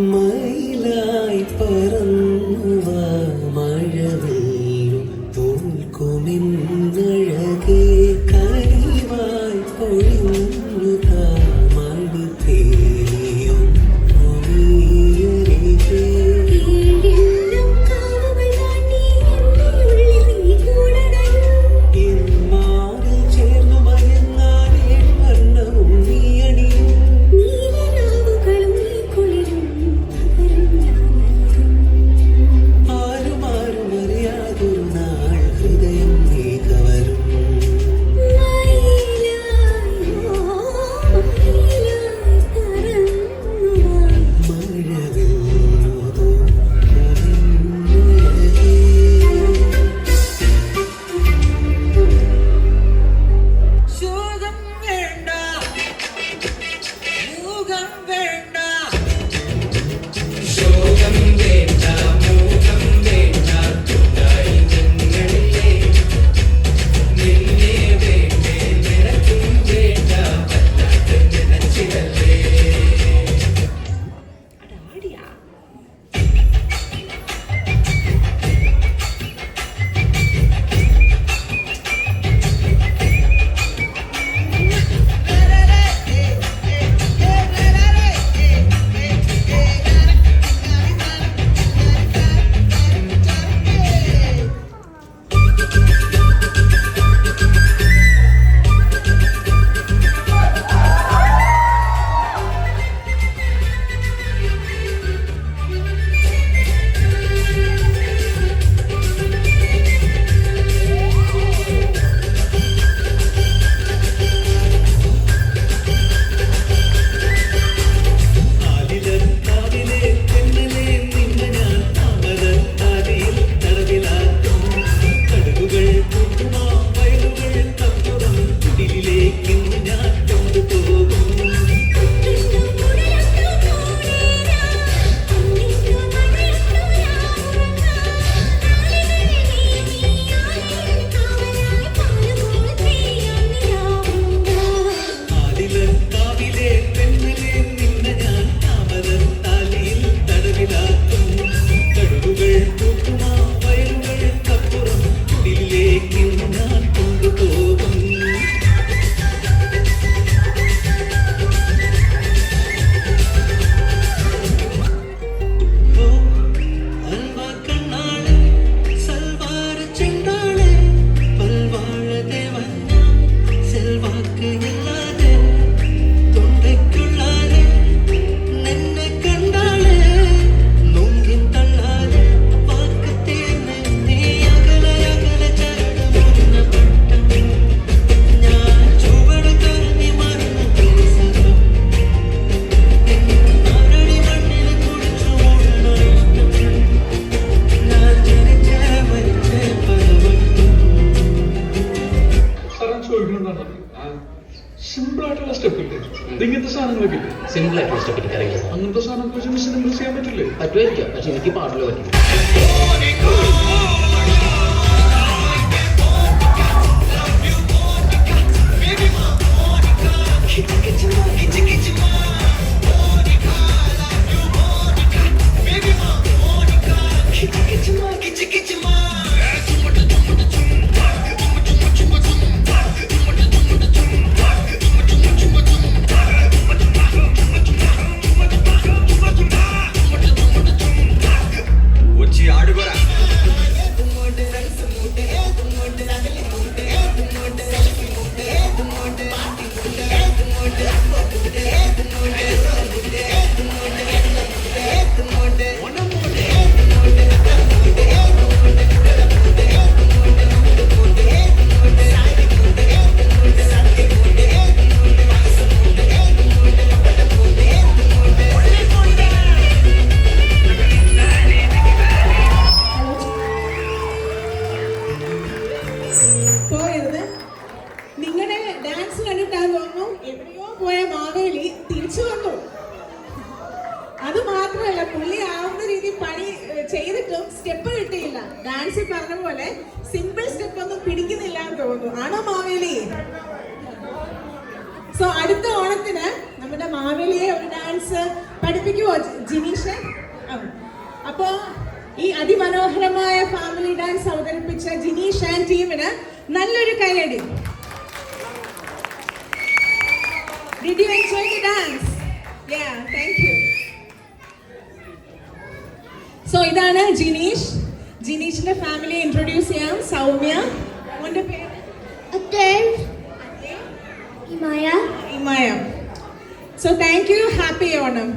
മയിലായി പറന്നുവാ മഴവില്ലും തോൽക്കുമെന്നഴകേ കരിവായി പൊഴിഞ്ഞുതാ മഴ തേയും മൊഴിയരികേ എന്മാറിൽ ചേർന്നു മയങ്ങാനേ വർണ്ണവും നീയണിയും സിമ്പിൾ ആയിട്ടുള്ള സ്റ്റെപ്പ് ഇല്ലേ? ഇങ്ങനത്തെ സാധനങ്ങളൊക്കെ സിമ്പിൾ ആയിട്ടുള്ള സ്റ്റെപ്പ് എനിക്കറിയില്ല. അങ്ങനത്തെ സാധനങ്ങൾ വെച്ച് മിസ്സിന് ഇംപ്രസ് ചെയ്യാൻ പറ്റില്ലേ? പറ്റുമായിരിക്കാം, പക്ഷെ എനിക്ക് പാടില്ല പറ്റില്ല. പോയ മാവേലി തിരിച്ചു വന്നു. അത് മാത്രമല്ല, പുള്ളി ആവുന്ന രീതി പണി ചെയ്തിട്ടും സ്റ്റെപ്പ് കിട്ടിയില്ല. ഡാൻസിൽ പറഞ്ഞ പോലെ സിമ്പിൾ സ്റ്റെപ്പ് ഒന്നും പിടിക്കുന്നില്ല എന്ന് തോന്നുന്നു. ആണോ മാവേലി? സോ അടുത്ത ഓണത്തിന് നമ്മുടെ മാവേലിയെ ഒരു ഡാൻസ് പഠിപ്പിക്കുവോ ജിനീഷ്? അപ്പോ ഈ അതിമനോഹരമായ ഫാമിലി ഡാൻസ് അവതരിപ്പിച്ച ജിനീഷ് ആൻഡ് ടീമിന് നല്ലൊരു കൈയടി. Did you enjoy the dance? Yeah, thank you. So ഇതാണ് ജിനീഷ്. ജിനീഷിന്റെ ഫാമിലിയെ ഇൻട്രൊഡ്യൂസ് ചെയ്യാം. സൗമ്യ, മോന്റെ പേര്? ഇമായ. So thank you. Happy Onam.